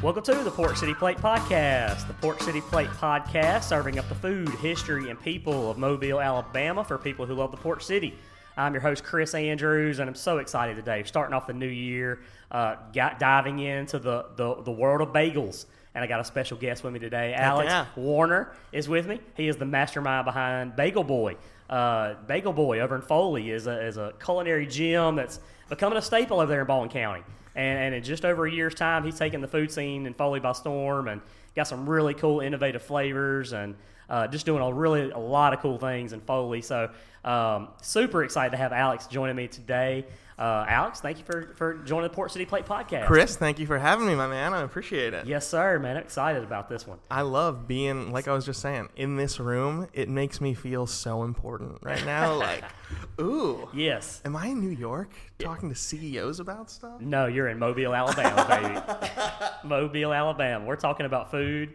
Welcome to the Port City Plate Podcast. The Port City Plate Podcast, serving up the food, history, and people of Mobile, Alabama for people who love the Port City. I'm your host, Chris Andrews, and I'm so excited today. Starting off the new year, diving into the world of bagels. And I got a special guest with me today. Alex Wagner is with me. He is the mastermind behind Bagel Boy. Bagel Boy over in Foley is a culinary gem that's becoming a staple over there in Baldwin County. And in just over a year's time, he's taken the food scene in Foley by storm and got some really cool, innovative flavors and just doing a lot of cool things in Foley. So super excited to have Alex joining me today. Alex, thank you for joining the Port City Plate Podcast. Chris, thank you for having me, my man. I appreciate it. Yes, sir, man. I'm excited about this one. I love being, like I was just saying, in this room. It makes me feel so important right now. Like, ooh. Yes. Am I in New York talking to CEOs about stuff? No, you're in Mobile, Alabama, baby. Mobile, Alabama. We're talking about food.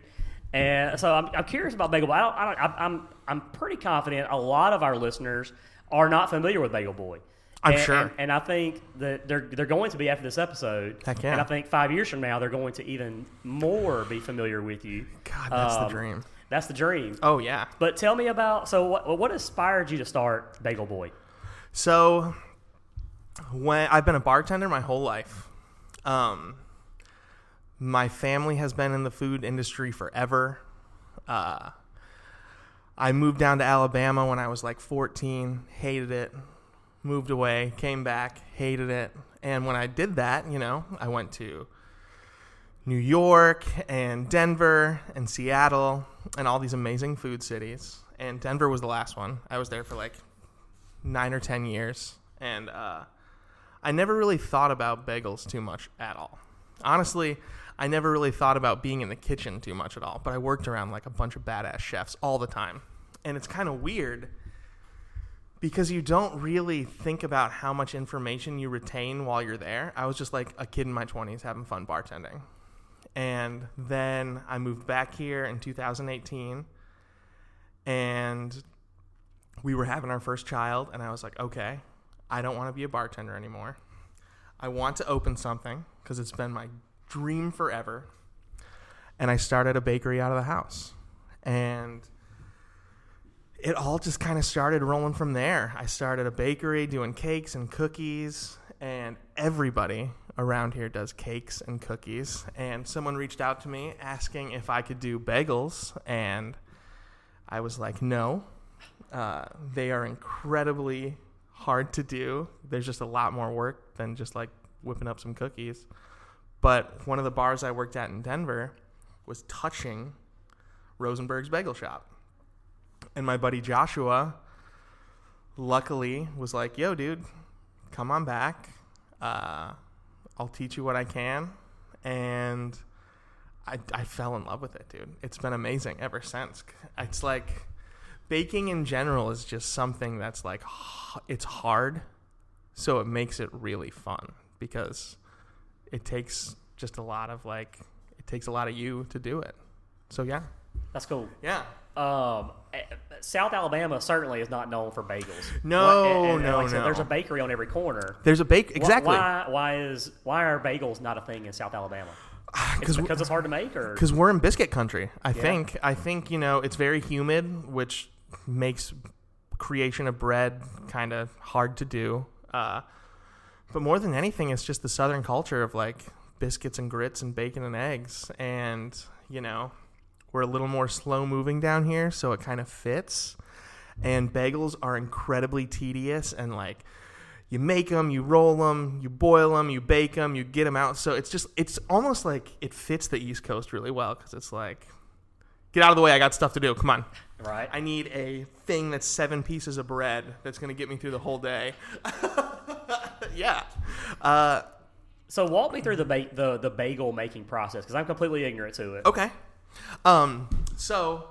And so I'm curious about Bagel Boy. I'm pretty confident a lot of our listeners are not familiar with Bagel Boy. I'm sure. And I think that they're going to be after this episode. Heck yeah. And I think 5 years from now, they're going to even more be familiar with you. God, that's the dream. That's the dream. Oh, yeah. But tell me about, so what inspired you to start Bagel Boy? So, I've been a bartender my whole life. My family has been in the food industry forever. I moved down to Alabama when I was like 14, hated it. Moved away, came back, hated it. And when I did that, I went to New York and Denver and Seattle and all these amazing food cities. And Denver was the last one. I was there for like 9 or 10 years. And I never really thought about bagels too much at all. Honestly, I never really thought about being in the kitchen too much at all. But I worked around like a bunch of badass chefs all the time. And it's kind of weird because you don't really think about how much information you retain while you're there. I was just like a kid in my 20s having fun bartending. And then I moved back here in 2018, and we were having our first child, and I was like, okay, I don't want to be a bartender anymore. I want to open something because it's been my dream forever. And I started a bakery out of the house. And it all just kind of started rolling from there. I started a bakery doing cakes and cookies, and everybody around here does cakes and cookies. And someone reached out to me asking if I could do bagels, and I was like, no. They are incredibly hard to do. There's just a lot more work than just like whipping up some cookies. But one of the bars I worked at in Denver was touching Rosenberg's Bagel Shop. And my buddy Joshua, luckily, was like, yo, dude, come on back. I'll teach you what I can. And I fell in love with it, dude. It's been amazing ever since. It's like baking in general is just something that's like, it's hard. So it makes it really fun because it takes just a lot of you to do it. So, yeah. That's cool. Yeah. South Alabama certainly is not known for bagels. No. There's a bakery on every corner. There's a exactly. Why are bagels not a thing in South Alabama? Because it's hard to make, or because we're in biscuit country. I think it's very humid, which makes creation of bread kind of hard to do. But more than anything, it's just the Southern culture of like biscuits and grits and bacon and eggs, and we're a little more slow moving down here, so it kind of fits. And bagels are incredibly tedious, and like you make them, you roll them, you boil them, you bake them, you get them out. So it's almost like it fits the East Coast really well because it's like, get out of the way, I got stuff to do. Come on. Right. I need a thing that's 7 pieces of bread that's going to get me through the whole day. Yeah. So walk me through the bagel making process because I'm completely ignorant to it. Okay. So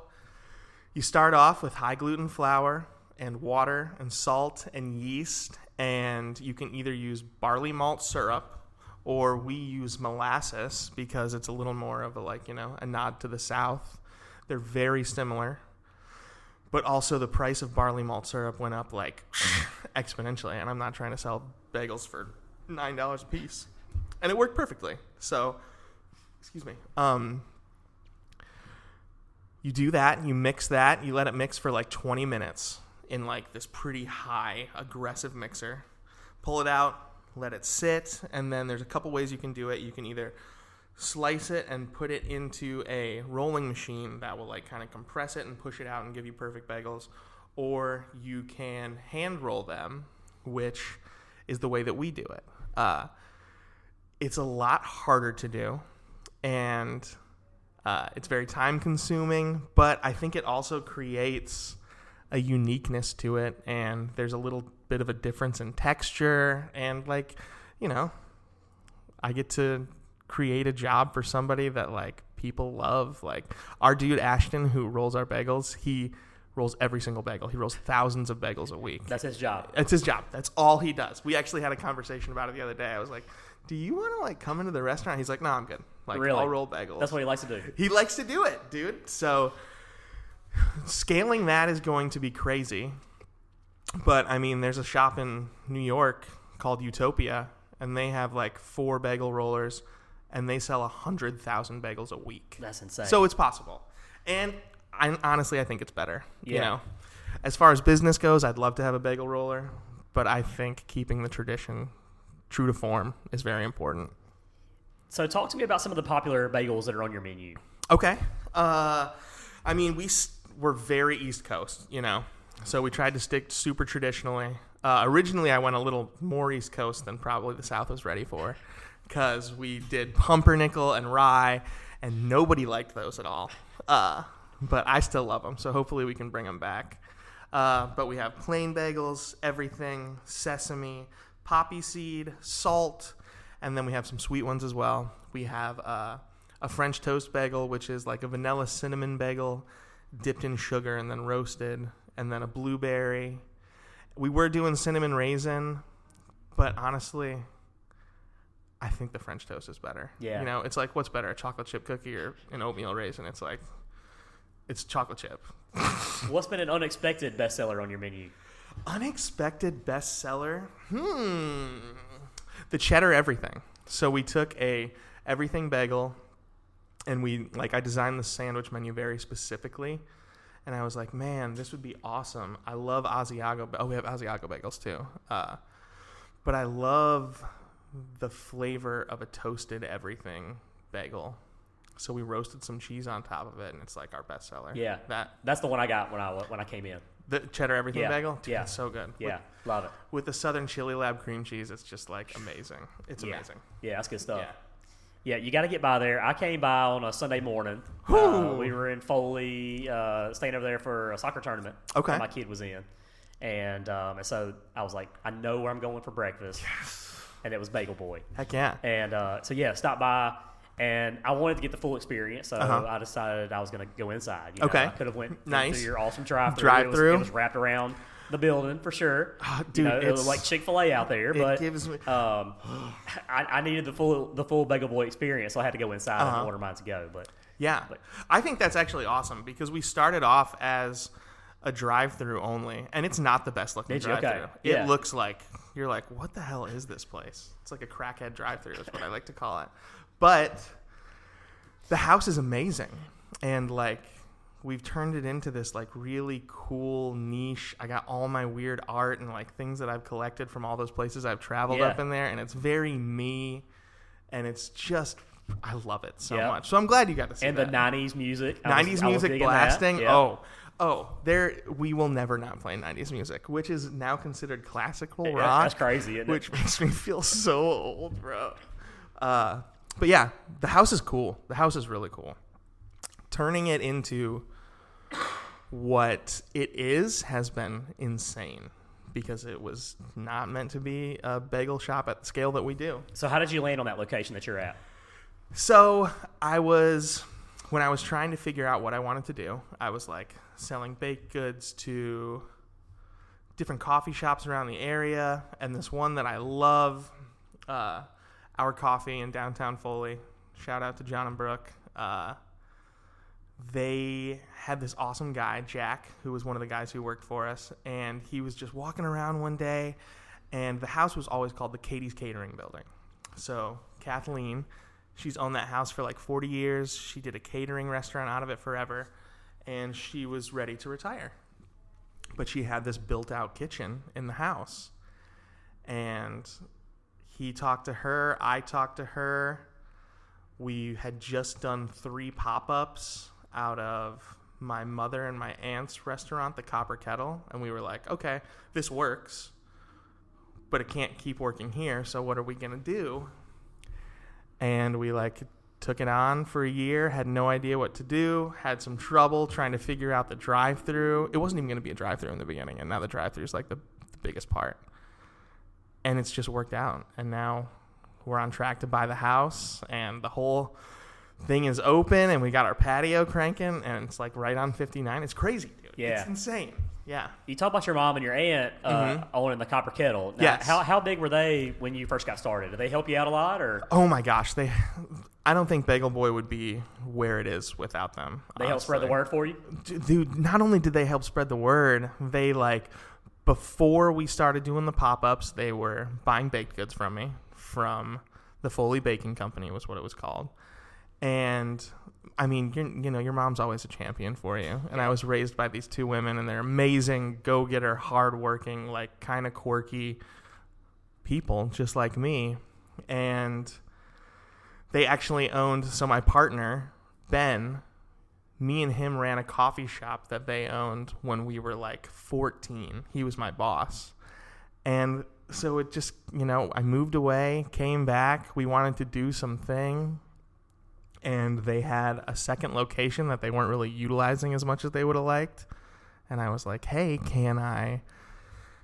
you start off with high gluten flour and water and salt and yeast, and you can either use barley malt syrup or we use molasses because it's a little more of a nod to the South. They're very similar, but also the price of barley malt syrup went up like exponentially, and I'm not trying to sell bagels for $9 a piece. And it worked perfectly. So excuse me. You do that, you mix that, you let it mix for like 20 minutes in like this pretty high, aggressive mixer. Pull it out, let it sit, and then there's a couple ways you can do it. You can either slice it and put it into a rolling machine that will like kind of compress it and push it out and give you perfect bagels, or you can hand roll them, which is the way that we do it. It's a lot harder to do, and it's very time consuming, but I think it also creates a uniqueness to it, and there's a little bit of a difference in texture, and like, you know, I get to create a job for somebody that like people love. Like our dude Ashton, who rolls our bagels, he rolls every single bagel. He rolls thousands of bagels a week. That's his job. It's his job. That's all he does. We actually had a conversation about it the other day. I was like, do you want to like come into the restaurant? He's like, no, I'm good. Like, really? I'll roll bagels. That's what he likes to do. He likes to do it, dude. So scaling that is going to be crazy. But I mean, there's a shop in New York called Utopia, and they have like 4 bagel rollers, and they sell 100,000 bagels a week. That's insane. So it's possible. And honestly, I think it's better. Yeah. You know, as far as business goes, I'd love to have a bagel roller, but I think keeping the tradition true to form is very important. So talk to me about some of the popular bagels that are on your menu. Okay. I mean, we're very East Coast, you know, so we tried to stick super traditionally. Originally, I went a little more East Coast than probably the South was ready for, because we did pumpernickel and rye, and nobody liked those at all. But I still love them, so hopefully we can bring them back. But we have plain bagels, everything, sesame, poppy seed, salt, and then we have some sweet ones as well. We have a French toast bagel, which is like a vanilla cinnamon bagel dipped in sugar and then roasted, and then a blueberry. We were doing cinnamon raisin, but honestly, I think the French toast is better. Yeah. You know, it's like, what's better, a chocolate chip cookie or an oatmeal raisin? It's like, it's chocolate chip. What's been an unexpected bestseller on your menu? Unexpected bestseller? The cheddar everything. So we took a everything bagel, and I designed the sandwich menu very specifically. And I was like, man, this would be awesome. I love Asiago. Oh, we have Asiago bagels too. But I love the flavor of a toasted everything bagel. So we roasted some cheese on top of it, and it's like our bestseller. Yeah, that's the one I got when I came in. The cheddar everything bagel? Dude, yeah. It's so good. Yeah, love it. With the Southern Chili Lab cream cheese, it's just like amazing. It's yeah. amazing. Yeah, that's good stuff. Yeah. Yeah, you got to get by there. I came by on a Sunday morning. We were in Foley, staying over there for a soccer tournament that my kid was in. And so I was like, I know where I'm going for breakfast. Yes. And it was Bagel Boy. Heck yeah. And stopped by. And I wanted to get the full experience, so I decided I was going to go inside. You know, I could have went through your awesome drive-thru. It was wrapped around the building for sure. Dude, it was like Chick-fil-A out there, but gives me... I needed the full Bagel Boy experience, so I had to go inside and order mine to go. But I think that's actually awesome, because we started off as a drive-thru only, and it's not the best looking drive-thru. Okay. It looks like you're like, what the hell is this place? It's like a crackhead drive-thru is what I like to call it. But the house is amazing, and like we've turned it into this like really cool niche. I got all my weird art and like things that I've collected from all those places I've traveled up in there, and it's very me, and it's just, I love it so much. So I'm glad you got to see that. And the 90s music. 90s music blasting. Yeah. We will never not play 90s music, which is now considered classical rock. That's crazy, isn't it? Which makes me feel so old, bro. But yeah, the house is cool. The house is really cool. Turning it into what it is has been insane, because it was not meant to be a bagel shop at the scale that we do. So how did you land on that location that you're at? So when I was trying to figure out what I wanted to do, I was like selling baked goods to different coffee shops around the area, and this one that I love, Our Coffee in downtown Foley. Shout out to John and Brooke. They had this awesome guy, Jack, who was one of the guys who worked for us, and he was just walking around one day, and the house was always called the Katie's Catering Building. So Kathleen She's owned that house for like 40 years. She did a catering restaurant out of it forever, and she was ready to retire. But she had this built-out kitchen in the house, and he talked to her. I talked to her. We had just done 3 pop-ups out of my mother and my aunt's restaurant, the Copper Kettle, and we were like, okay, this works, but it can't keep working here, so what are we going to do? And we like took it on for a year, had no idea what to do, had some trouble trying to figure out the drive-thru. It wasn't even going to be a drive-thru in the beginning, and now the drive-thru is like the biggest part. And it's just worked out, and now we're on track to buy the house, and the whole thing is open, and we got our patio cranking, and it's like right on 59. It's crazy, dude. Yeah. It's insane. Yeah. You talk about your mom and your aunt owning the Copper Kettle. Now, Yes. How big were they when you first got started? Did they help you out a lot, or Oh my gosh, I don't think Bagel Boy would be where it is without them. they help spread the word for you? Dude, not only did they help spread the word, they before we started doing the pop-ups, they were buying baked goods from me, from the Foley Baking Company was what it was called. And I mean, your mom's always a champion for you. And I was raised by these 2 women, and they're amazing, go-getter, hardworking, like kind of quirky people, just like me. And they actually owned, so my partner, Ben, me and him ran a coffee shop that they owned when we were like 14. He was my boss. And so it just, I moved away, came back. We wanted to do something. And they had a second location that they weren't really utilizing as much as they would have liked. And I was like, hey, can I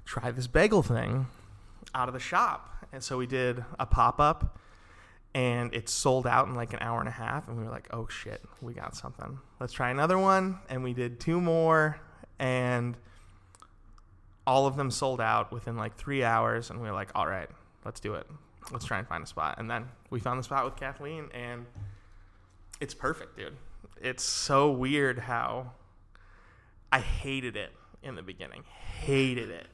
try this bagel thing out of the shop? And so we did a pop-up, and it sold out in like an hour and a half. And we were like, oh, shit, we got something. Let's try another one. And we did 2 more, and all of them sold out within like 3 hours. And we were like, all right, let's do it. Let's try and find a spot. And then we found the spot with Kathleen, and it's perfect, dude. It's so weird how I hated it in the beginning. Hated it.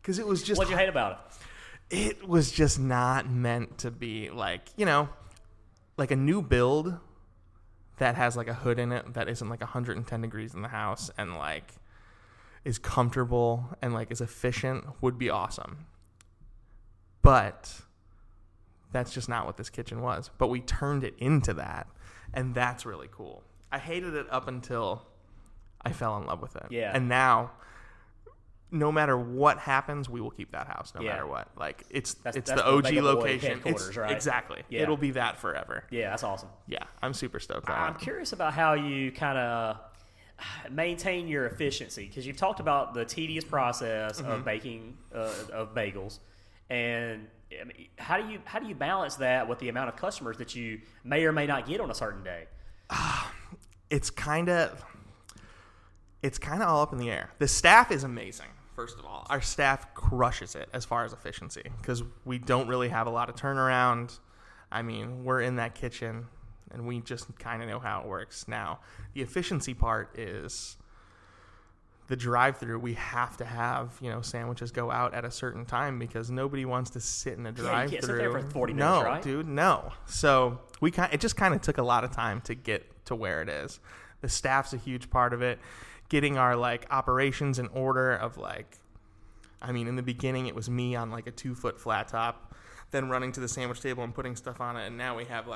Because it was just... What'd you hate about it? It was just not meant to be like, like a new build that has like a hood in it that isn't like 110 degrees in the house and like is comfortable and like is efficient would be awesome. But that's just not what this kitchen was. But we turned it into that. And that's really cool. I hated it up until I fell in love with it. Yeah. And now, no matter what happens, we will keep that house no matter what. Like, it's the OG Bagel Boy location. headquarters, right? Exactly. Yeah. It'll be that forever. Yeah, that's awesome. Yeah, I'm super stoked on I'm it. curious about how you kind of maintain your efficiency, because you've talked about the tedious process of baking of bagels, and I mean, how do you balance that with the amount of customers that you may or may not get on a certain day? It's kind of all up in the air. The staff is amazing. First of all, our staff crushes it as far as efficiency because we don't really have a lot of turnaround. I mean, we're in that kitchen and we just kind of know how it works. Now, the efficiency part is the drive-thru. We have to have, sandwiches go out at a certain time because nobody wants to sit in a drive-thru. Yeah, you can't sit there for 40 minutes, right? No, dude, no. So it just kind of took a lot of time to get to where it is. The staff's a huge part of it. Getting our operations in order of in the beginning it was me on a 2-foot flat top, then running to the sandwich table and putting stuff on it, and now we have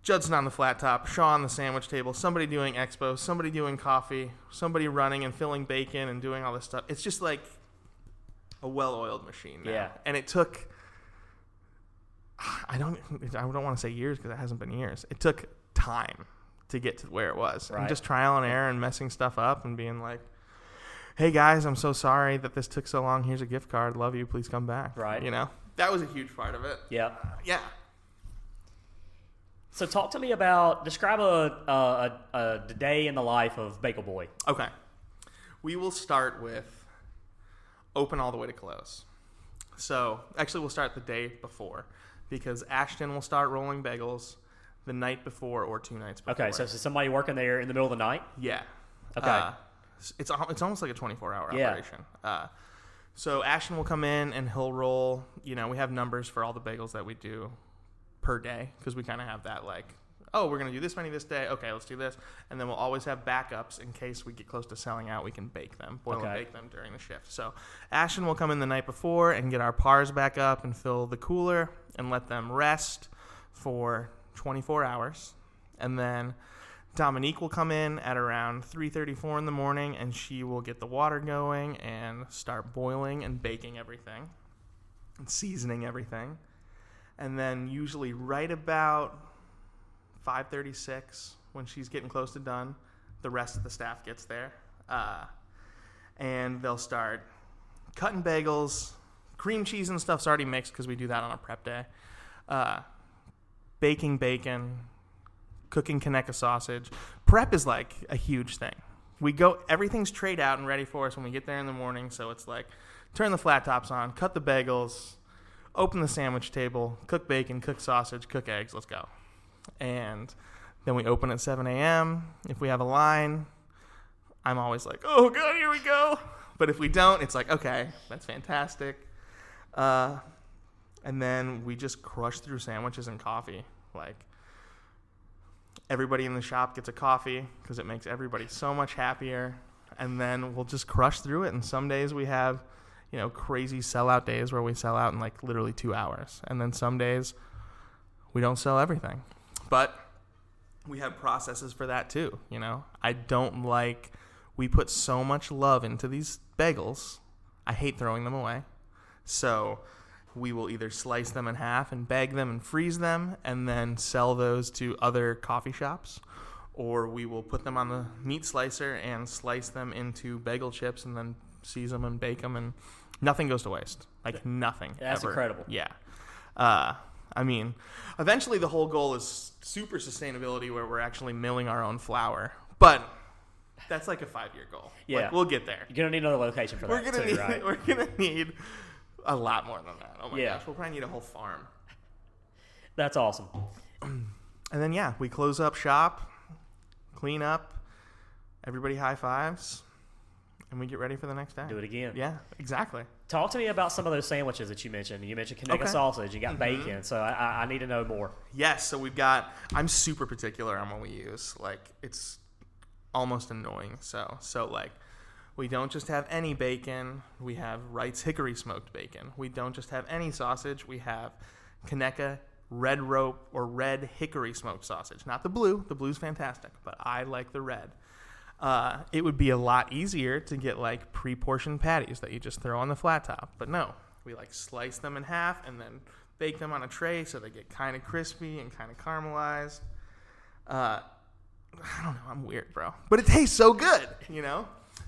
Judson on the flat top, Shaw on the sandwich table, somebody doing expo, somebody doing coffee, somebody running and filling bacon and doing all this stuff. It's just like a well-oiled machine now. Yeah. And it took, I don't want to say years because it hasn't been years. It took time to get to where it was. Right. And just trial and error and messing stuff up and being like, hey guys, I'm so sorry that this took so long. Here's a gift card. Love you. Please come back. Right. That was a huge part of it. Yeah. Yeah. So talk to me about, describe a day in the life of Bagel Boy. Okay. We will start with open all the way to close. So actually we'll start the day before because Ashton will start rolling bagels the night before or 2 nights before. Okay, so somebody working there in the middle of the night? Yeah. Okay. It's almost like a 24-hour Yeah. operation. So Ashton will come in and he'll roll, we have numbers for all the bagels that we do per day because we kind of have that like, oh, we're going to do this many this day. Okay, let's do this. And then we'll always have backups in case we get close to selling out. We can bake them, boil and bake them during the shift. So Ashton will come in the night before and get our pars back up and fill the cooler and let them rest for 24 hours. And then Dominique will come in at around 3:34 in the morning, and she will get the water going and start boiling and baking everything and seasoning everything. And then usually right about 5:36, when she's getting close to done, the rest of the staff gets there. And they'll start cutting bagels. Cream cheese and stuff's already mixed because we do that on a prep day. Baking bacon, cooking Conecuh sausage. Prep is like a huge thing. Everything's trayed out and ready for us when we get there in the morning. So it's like, turn the flat tops on, cut the bagels, open the sandwich table, cook bacon, cook sausage, cook eggs, let's go. And then we open at 7 a.m. If we have a line, I'm always like, oh, God, here we go. But if we don't, it's like, okay, that's fantastic. And then we just crush through sandwiches and coffee. Like, everybody in the shop gets a coffee because it makes everybody so much happier. And then we'll just crush through it. And some days we have, crazy sellout days where we sell out in like literally 2 hours. And then some days we don't sell everything. But we have processes for that too, we put so much love into these bagels. I hate throwing them away. So we will either slice them in half and bag them and freeze them and then sell those to other coffee shops. Or we will put them on the meat slicer and slice them into bagel chips and then season them and bake them, and nothing goes to waste. Like nothing. That's ever. Incredible. Yeah. Eventually the whole goal is super sustainability where we're actually milling our own flour. But that's like a 5-year goal. Yeah. Like, we'll get there. You're going to need another location for that too, right? We're going to need a lot more than that. Oh my gosh. We'll probably need a whole farm. That's awesome. And then, we close up shop, clean up, everybody high fives, and we get ready for the next day. Do it again. Yeah, exactly. Talk to me about some of those sandwiches that you mentioned. You mentioned Conecuh sausage. You got bacon. So I need to know more. Yes. So I'm super particular on what we use. Like, it's almost annoying. So we don't just have any bacon. We have Wright's hickory smoked bacon. We don't just have any sausage. We have Conecuh red rope or red hickory smoked sausage. Not the blue. The blue's fantastic, but I like the red. It would be a lot easier to get like pre-portioned patties that you just throw on the flat top. But no, we like slice them in half and then bake them on a tray so they get kind of crispy and kind of caramelized. I don't know. I'm weird, bro. But it tastes so good,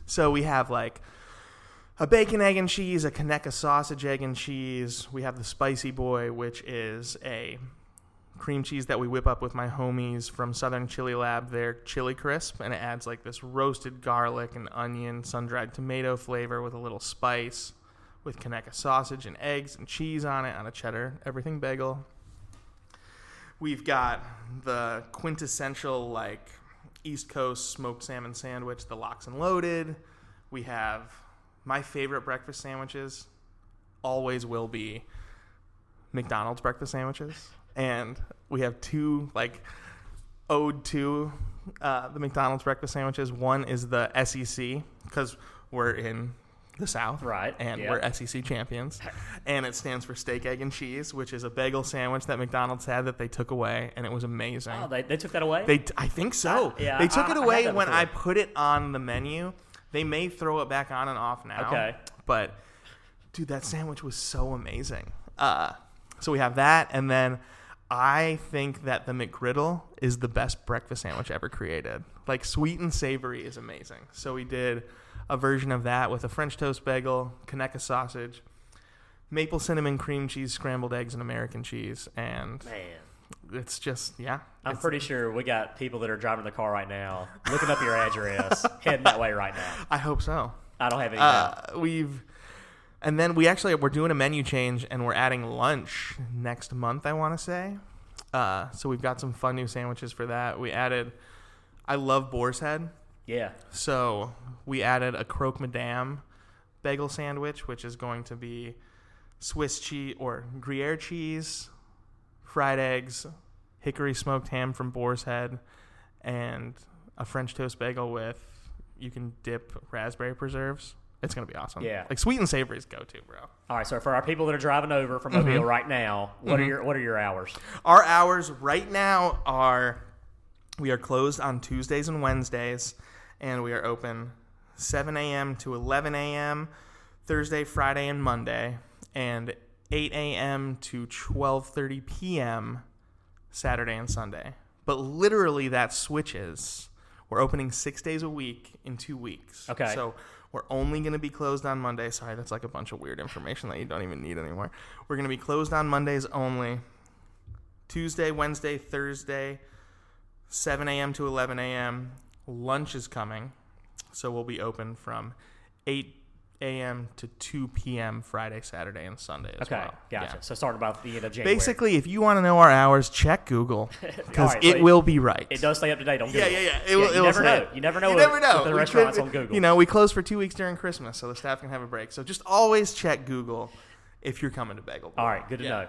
So we have like a bacon, egg, and cheese, a Conecuh sausage, egg, and cheese. We have the Spicy Boy, which is a cream cheese that we whip up with my homies from Southern Chili Lab. They're chili crisp, and it adds like this roasted garlic and onion, sun-dried tomato flavor with a little spice, with Conecuh sausage and eggs and cheese on it on a cheddar everything bagel. We've got the quintessential like East Coast smoked salmon sandwich, the Lox and Loaded. We have my favorite breakfast sandwiches, always will be McDonald's breakfast sandwiches. And we have two, like, ode to the McDonald's breakfast sandwiches. One is the SEC, because we're in the South. Right. And we're SEC champions. And it stands for steak, egg, and cheese, which is a bagel sandwich that McDonald's had that they took away, and it was amazing. Oh, they took that away? I think so. They took it away when I put it on the menu. They may throw it back on and off now. Okay. But, dude, that sandwich was so amazing. So we have that, and then I think that the McGriddle is the best breakfast sandwich ever created. Like, sweet and savory is amazing. So we did a version of that with a French toast bagel, Conecuh sausage, maple cinnamon cream cheese, scrambled eggs, and American cheese. And it's just, I'm pretty sure we got people that are driving the car right now, looking up your address, heading that way right now. I hope so. I don't have any doubt. And then we're doing a menu change, and we're adding lunch next month, I want to say. So we've got some fun new sandwiches for that. I love boar's head. Yeah. So we added a croque madame bagel sandwich, which is going to be Swiss cheese or Gruyere cheese, fried eggs, hickory smoked ham from Boar's Head, and a French toast bagel with, you can dip raspberry preserves. It's going to be awesome. Yeah. Like sweet and savory is go-to, bro. All right, so for our people that are driving over from Mobile right now, what are your hours? Our hours right now are, we are closed on Tuesdays and Wednesdays, and we are open 7 a.m. to 11 a.m. Thursday, Friday, and Monday, and 8 a.m. to 12:30 p.m. Saturday and Sunday. But literally that switches. We're opening 6 days a week in 2 weeks. Okay. So we're only going to be closed on Monday. Sorry, that's like a bunch of weird information that you don't even need anymore. We're going to be closed on Mondays only. Tuesday, Wednesday, Thursday, 7 a.m. to 11 a.m. Lunch is coming. So we'll be open from 8 a.m. to 2 p.m. Friday, Saturday, and Sunday as well. Okay, gotcha. Yeah. So starting about the end of January. Basically, if you want to know our hours, check Google because All right, it will be right. It does stay up to date on Google. Yeah. You never know. You never know with the restaurants on Google. You know, we close for 2 weeks during Christmas, so the staff can have a break. So just always check Google if you're coming to Bagel Boy. All right, good to know.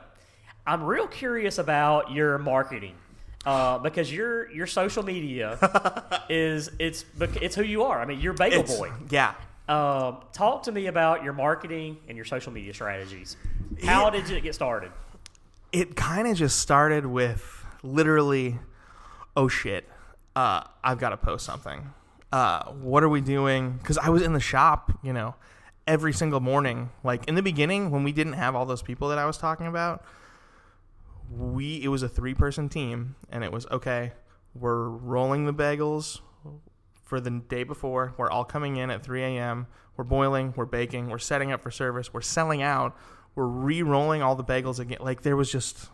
I'm real curious about your marketing because your social media it's who you are. I mean, you're Bagel Boy. Yeah. Talk to me about your marketing and your social media strategies. How did it get started? It kind of just started with literally, oh shit, I've got to post something. What are we doing? Because I was in the shop, every single morning. Like in the beginning, when we didn't have all those people that I was talking about, it was a 3-person team, and it was, okay, we're rolling the bagels for the day before. We're all coming in at 3 a.m. We're boiling, we're baking, we're setting up for service, we're selling out, we're re-rolling all the bagels again. Like there was just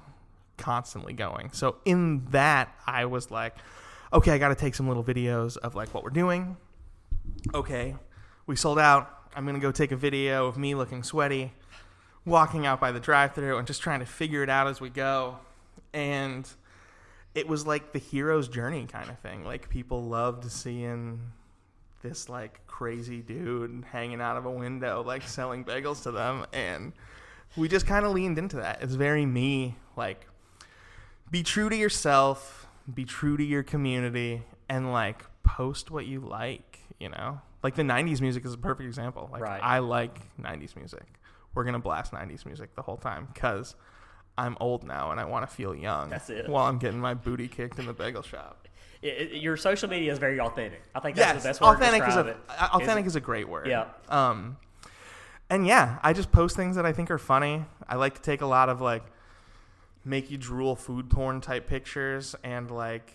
constantly going. So in that, I was like, okay, I got to take some little videos of like what we're doing. Okay, we sold out. I'm going to go take a video of me looking sweaty, walking out by the drive-thru and just trying to figure it out as we go. And it was like the hero's journey kind of thing. Like people loved seeing this like crazy dude hanging out of a window, like selling bagels to them. And we just kind of leaned into that. It's very me, like be true to yourself, be true to your community, and like post what you like, Like the 90s music is a perfect example. Like right. I like 90s music. We're going to blast 90s music the whole time because I'm old now and I want to feel young. That's it. While I'm getting my booty kicked in the bagel shop. Your social media is very authentic. I think that's the best word authentic to describe it. Authentic is a great word. Yeah. And yeah, I just post things that I think are funny. I like to take a lot of like make you drool food porn type pictures and like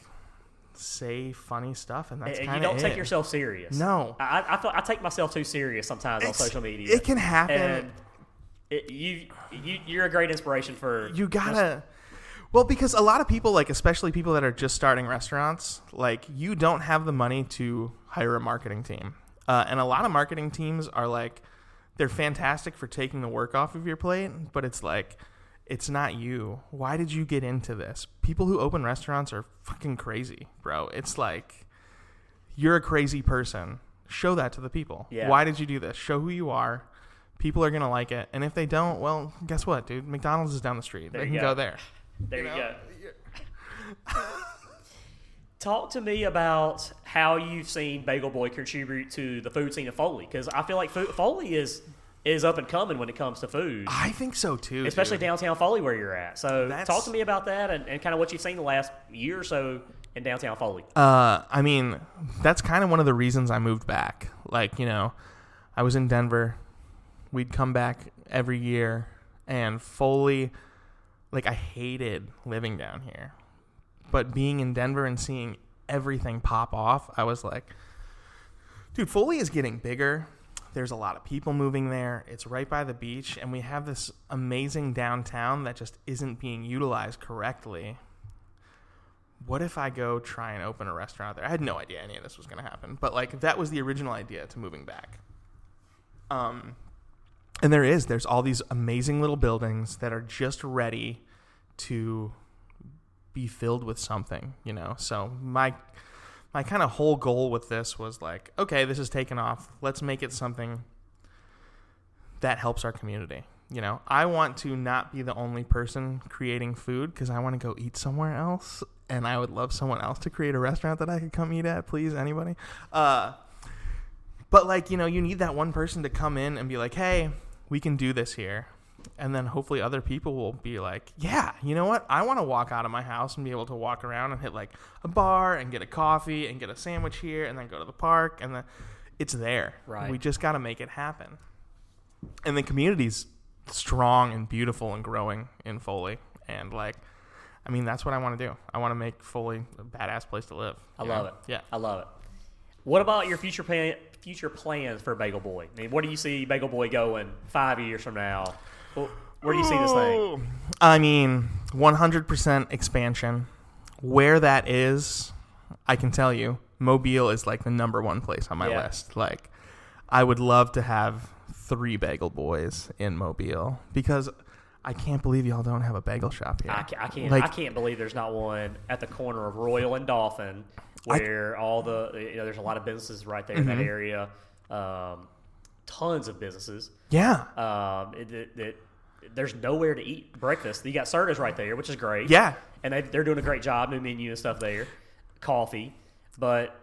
say funny stuff, and that's kind of it. You don't take yourself serious. No. I take myself too serious sometimes on social media. It can happen. And you're a great inspiration for... You gotta... Well, because a lot of people, like especially people that are just starting restaurants, like you don't have the money to hire a marketing team. And a lot of marketing teams are like, they're fantastic for taking the work off of your plate, but it's like, it's not you. Why did you get into this? People who open restaurants are fucking crazy, bro. It's like, you're a crazy person. Show that to the people. Yeah. Why did you do this? Show who you are. People are going to like it. And if they don't, well, guess what, dude? McDonald's is down the street. They can go there. There you go. Talk to me about how you've seen Bagel Boy contribute to the food scene of Foley, because I feel like Foley is up and coming when it comes to food. I think so, too. Especially dude. downtown Foley where you're at. So talk to me about that and kind of what you've seen the last year or so in downtown Foley. I mean, that's kind of one of the reasons I moved back. Like, I was in Denver. We'd come back every year, and Foley, like I hated living down here. But being in Denver and seeing everything pop off, I was like, dude, Foley is getting bigger. There's a lot of people moving there. It's right by the beach, and we have this amazing downtown that just isn't being utilized correctly. What if I go try and open a restaurant there? I had no idea any of this was going to happen, but like that was the original idea to moving back. And there's all these amazing little buildings that are just ready to be filled with something, So my kind of whole goal with this was like, okay, this is taken off. Let's make it something that helps our community. You know, I want to not be the only person creating food because I want to go eat somewhere else, and I would love someone else to create a restaurant that I could come eat at. Please, anybody. But like, you know, you need that one person to come in and be like, hey, we can do this here. And then hopefully other people will be like, yeah, you know what? I want to walk out of my house and be able to walk around and hit like a bar and get a coffee and get a sandwich here and then go to the park. And then it's there. Right. We just got to make it happen. And the community's strong and beautiful and growing in Foley. And like, I mean, that's what I want to do. I want to make Foley a badass place to live. I love it. Yeah. I love it. What about your future plans for Bagel Boy? I mean, where do you see Bagel Boy going 5 years from now? Where do you see this thing? I mean, 100% expansion. Where that is, I can tell you, Mobile is like the number one place on my list. Like, I would love to have 3 Bagel Boys in Mobile because I can't believe y'all don't have a bagel shop here. I can't believe there's not one at the corner of Royal and Dolphin where there's a lot of businesses right there in that area. Tons of businesses. Yeah. There's nowhere to eat breakfast. You got Serta's right there, which is great. Yeah. And they're doing a great job, new menu and stuff there. Coffee. But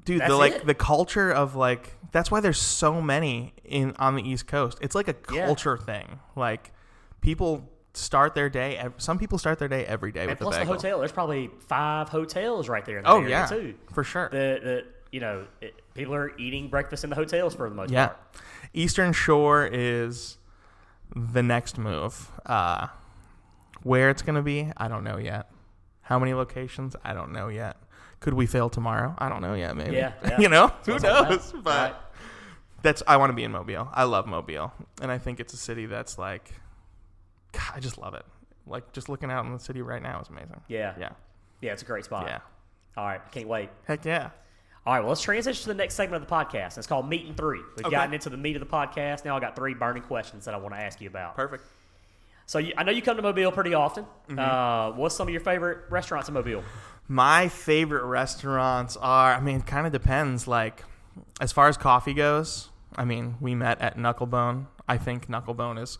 dude, the culture of like, that's why there's so many on the East Coast. It's like a culture thing. Like, people start their day. Some people start their day every day with a bagel. Plus the hotel. There's probably 5 hotels right there in the area too. For sure. People are eating breakfast in the hotels for the most part. Eastern Shore is the next move. Where it's going to be, I don't know yet. How many locations? I don't know yet. Could we fail tomorrow? I don't know yet, maybe. Yeah. You know? Who knows? Like But I want to be in Mobile. I love Mobile. And I think it's a city that's like, God, I just love it. Like, just looking out in the city right now is amazing. Yeah. It's a great spot. Yeah. All right. Can't wait. Heck yeah. All right, well, let's transition to the next segment of the podcast. It's called Meat and 3. We've gotten into the meat of the podcast. Now I got 3 burning questions that I want to ask you about. Perfect. So I know you come to Mobile pretty often. What's some of your favorite restaurants in Mobile? My favorite restaurants are, I mean, it kind of depends. Like, as far as coffee goes, I mean, we met at Knucklebone. I think Knucklebone is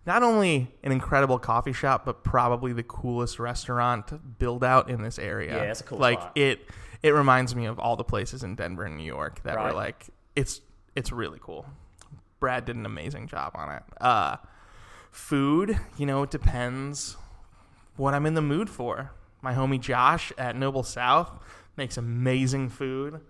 not only an incredible coffee shop, but probably the coolest restaurant build out in this area. Yeah, it's a cool like, spot. It reminds me of all the places in Denver and New York that were like, it's really cool. Brad did an amazing job on it. Food, you know, it depends what I'm in the mood for. My homie Josh at Noble South makes amazing food.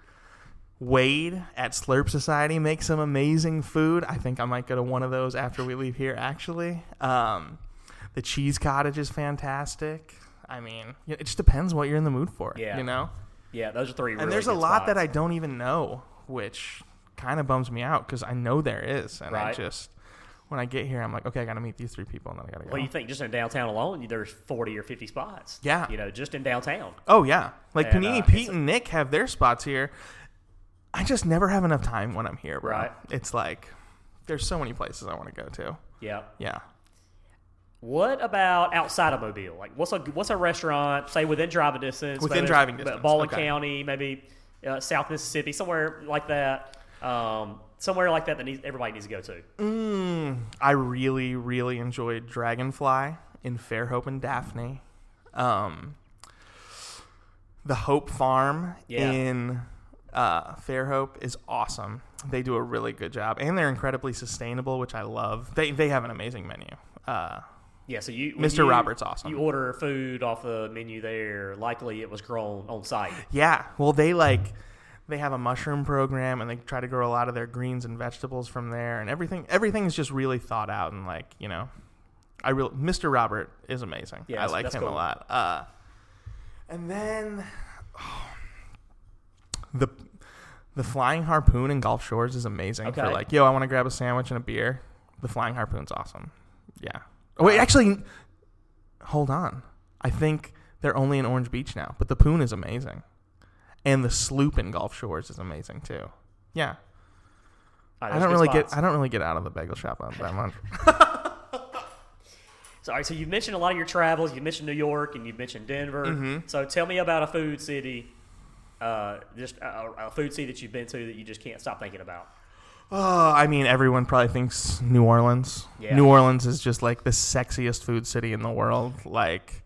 Wade at Slurp Society makes some amazing food. I think I might go to one of those after we leave here, actually. The Cheese Cottage is fantastic. I mean, it just depends what you're in the mood for, you know? Yeah, those are 3 really And there's a good lot spots. that I don't even know, which kind of bums me out because I know there is. And I just, when I get here, I'm like, okay, I got to meet these 3 people and then I got to go. Well, you think just in downtown alone, there's 40 or 50 spots. Yeah. You know, just in downtown. Oh, yeah. Like And, Panini Pete and Nick have their spots here. I just never have enough time when I'm here, bro. Right. It's like, there's so many places I want to go to. Yeah. Yeah. What about outside of Mobile? Like, what's a restaurant, say, within driving distance? Within driving distance. Baldwin County, maybe South Mississippi, somewhere like that. Somewhere like that everybody needs to go to. I really, really enjoyed Dragonfly in Fairhope and Daphne. The Hope Farm in Fairhope is awesome. They do a really good job, and they're incredibly sustainable, which I love. They have an amazing menu. So Mr. Robert's awesome. You order food off the menu there. Likely it was grown on site. Yeah. Well, they have a mushroom program, and they try to grow a lot of their greens and vegetables from there, and everything is just really thought out, and like, you know, Mr. Robert is amazing. Yeah, I like him cool. a lot. And then the Flying Harpoon in Gulf Shores is amazing. For like, I want to grab a sandwich and a beer. The Flying Harpoon's awesome. Yeah. Oh, wait, actually, hold on. I think they're only in Orange Beach now, but the Poon is amazing. And the Sloop in Gulf Shores is amazing too. Yeah. I don't really get out of the bagel shop that much. So you've mentioned a lot of your travels. You mentioned New York and you've mentioned Denver. So tell me about a food city, just a food city that you've been to that you just can't stop thinking about. I mean, everyone probably thinks New Orleans. Yeah. New Orleans is just like the sexiest food city in the world. Like,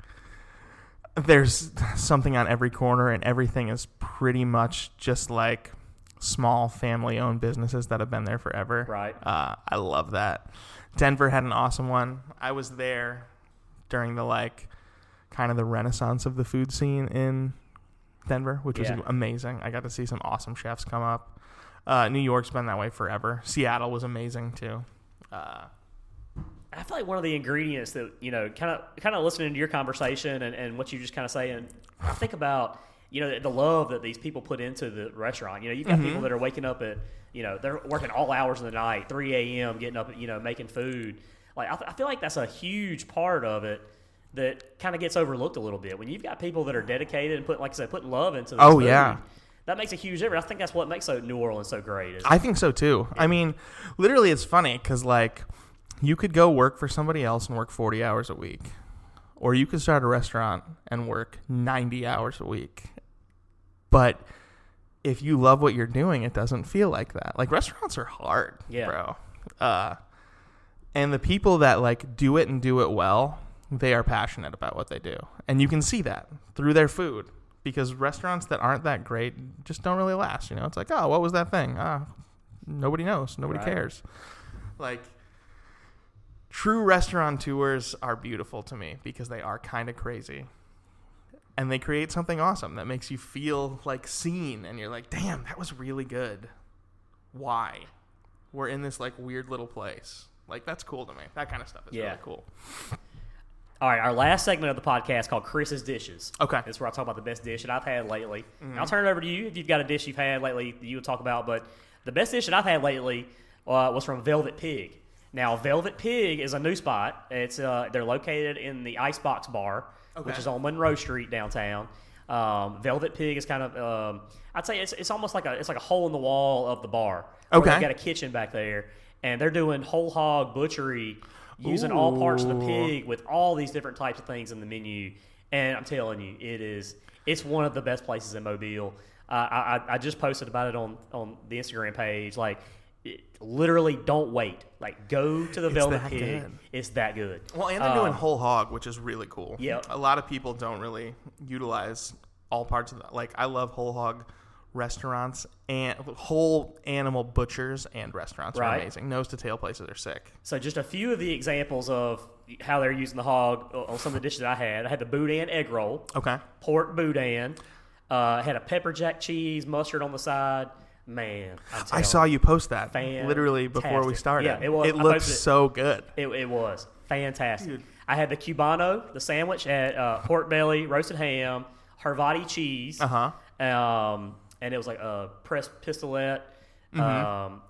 there's something on every corner, and everything is pretty much just like small family-owned businesses that have been there forever. Right. I love that. Denver had an awesome one. I was there during the like kind of the renaissance of the food scene in Denver, which was amazing. I got to see some awesome chefs come up. New York's been that way forever. Seattle was amazing too. I feel like one of the ingredients that, you know, kind of listening to your conversation and what you just kind of saying, I think about, you know, the love that these people put into the restaurant. You know, you've got people that are waking up at, you know, they're working all hours of the night, 3 a.m., getting up, you know, making food. Like, I feel like that's a huge part of it that kind of gets overlooked a little bit. When you've got people that are dedicated and putting love into this food, that makes a huge difference. I think that's what makes New Orleans so great. I think so too. I mean, literally, it's funny because like you could go work for somebody else and work 40 hours a week, or you could start a restaurant and work 90 hours a week. But if you love what you're doing, it doesn't feel like that. Like, restaurants are hard, bro. And the people that like do it and do it well, they are passionate about what they do, and you can see that through their food. Because restaurants that aren't that great just don't really last. You know, it's like, oh, what was that thing? Nobody knows. Nobody cares. Like, true restaurateurs are beautiful to me because they are kind of crazy. And they create something awesome that makes you feel like seen. And you're like, damn, that was really good. Why? We're in this like weird little place. Like, that's cool to me. That kind of stuff is really cool. All right, our last segment of the podcast called Chris's Dishes. Okay. This is where I talk about the best dish that I've had lately. I'll turn it over to you if you've got a dish you've had lately that you would talk about. But the best dish that I've had lately was from Velvet Pig. Now, Velvet Pig is a new spot. It's they're located in the Icebox Bar, which is on Monroe Street downtown. Velvet Pig is kind of I'd say it's almost like a hole in the wall of the bar. Okay. They've got a kitchen back there, and they're doing whole hog butchery. Using all parts of the pig with all these different types of things in the menu. And I'm telling you, it's one of the best places in Mobile. I just posted about it on the Instagram page. Like, literally don't wait. Like, go to the Velvet Pig. Good. It's that good. Well, and they're doing whole hog, which is really cool. Yeah. A lot of people don't really utilize all parts of that. Like, I love whole hog restaurants, and whole animal butchers and restaurants are amazing. Nose to tail places are sick. So just a few of the examples of how they're using the hog on some of the dishes I had. I had the boudin egg roll. Okay. Pork boudin. Had a pepper jack cheese, mustard on the side. Man, I saw you post that literally before we started. Yeah, it was. It looked so good. It was fantastic. Dude. I had the Cubano, the sandwich, had pork belly, roasted ham, Havarti cheese. And it was like a pressed pistolette. And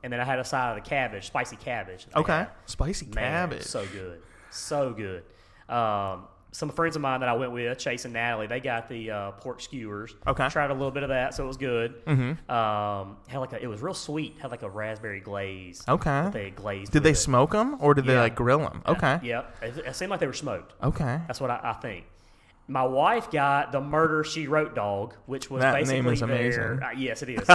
then I had a side of the cabbage, spicy cabbage. Okay. Spicy cabbage. So good. So good. Some friends of mine that I went with, Chase and Natalie, they got the pork skewers. Okay. Tried a little bit of that, so it was good. Had it was real sweet. Had like a raspberry glaze. Okay. They glazed. Did they smoke them or did they like grill them? Okay. Yep. It seemed like they were smoked. Okay. That's what I think. My wife got the Murder, She Wrote dog, which was basically name is amazing. Yes, it is.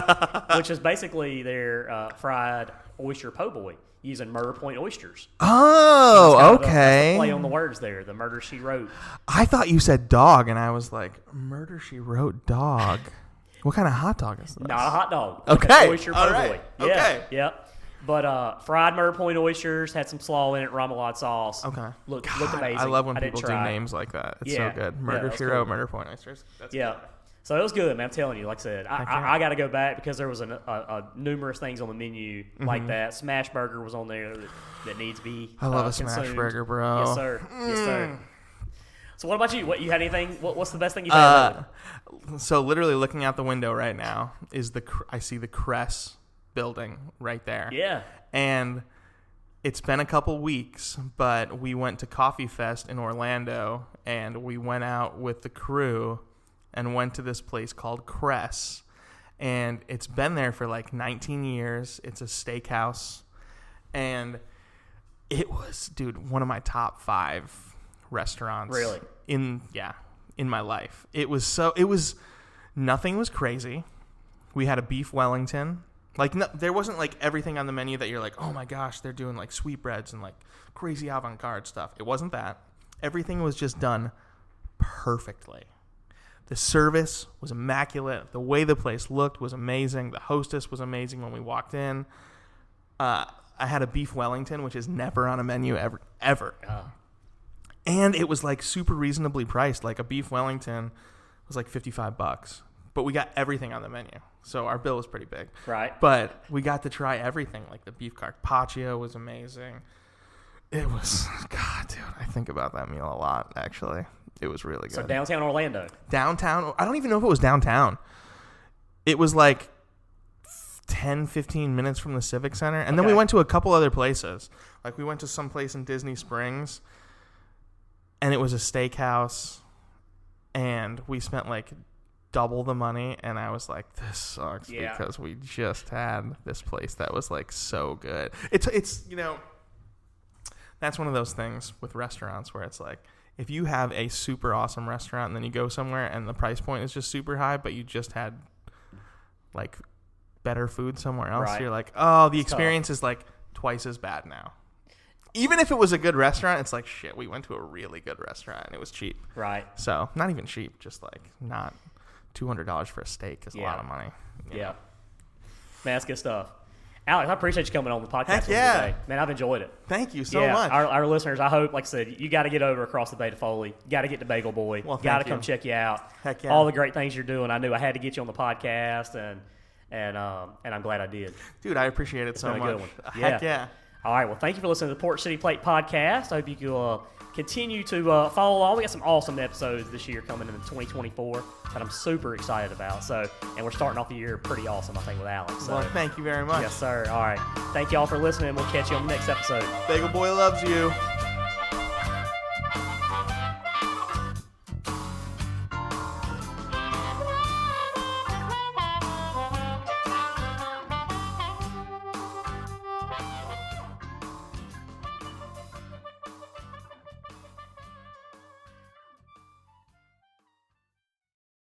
Which is basically their fried oyster po' boy using Murder Point oysters. Oh, okay. That's the play on the words there, the Murder, She Wrote. I thought you said dog, and I was like, Murder, She Wrote dog. What kind of hot dog is this? Not a hot dog. Okay. Oyster po' boy. Yeah. Okay. Yep. But fried Murder Point oysters, had some slaw in it, remoulade sauce. Okay. Looked amazing. I love when people do names like that. It's so good. Murder, She Wrote, Murder Point oysters. That's good. So it was good, man. I'm telling you. Like I said, I got to go back because there was numerous things on the menu like that. Smash burger was on there that needs to be I love a smash burger, bro. Yes, sir. Yes, sir. So what about you? What you had anything? What's the best thing you've had? So literally looking out the window right now is I see the Cress building right there. Yeah. And it's been a couple weeks, but we went to Coffee Fest in Orlando, and we went out with the crew and went to this place called Cress. And it's been there for like 19 years. It's a steakhouse. And it was, dude, one of my top 5 restaurants. Really? In my life. Nothing was crazy. We had a beef Wellington. Like, no, there wasn't like everything on the menu that you're like, oh my gosh, they're doing like sweetbreads and like crazy avant-garde stuff. It wasn't that. Everything was just done perfectly. The service was immaculate. The way the place looked was amazing. The hostess was amazing when we walked in. I had a beef Wellington, which is never on a menu ever. Oh. And it was like super reasonably priced. Like a beef Wellington was like $55, but we got everything on the menu. So our bill was pretty big. Right. But we got to try everything. Like the beef carpaccio was amazing. It was, God, dude, I think about that meal a lot, actually. It was really good. So downtown Orlando. Downtown, I don't even know if it was downtown. It was like 10, 15 minutes from the Civic Center. And then we went to a couple other places. Like we went to some place in Disney Springs, and it was a steakhouse, and we spent like double the money, and I was like, this sucks because we just had this place that was like so good. It's you know, that's one of those things with restaurants where it's like, if you have a super awesome restaurant and then you go somewhere and the price point is just super high, but you just had like better food somewhere else, you're like, oh, the experience is like twice as bad now. Even if it was a good restaurant, it's like, shit, we went to a really good restaurant and it was cheap. Right. So not even cheap, just like not $200 for a steak is a lot of money. Yeah. Man, that's good stuff. Alex, I appreciate you coming on the podcast with me today. Man, I've enjoyed it. Thank you so much. Our listeners, I hope, like I said, you got to get over across the bay to Foley. You got to get to Bagel Boy. Well, got to come check you out. Heck yeah. All the great things you're doing. I knew I had to get you on the podcast, and I'm gled I did. Dude, I appreciate it so much. Been a good one. Heck yeah. All right, well, thank you for listening to the Port City Plate podcast. I hope you can continue to follow along. We got some awesome episodes this year coming in 2024 that I'm super excited about. So, and we're starting off the year pretty awesome, I think, with Alex. So, well, thank you very much. Yes, sir. All right. Thank you all for listening. We'll catch you on the next episode. Bagel Boy loves you.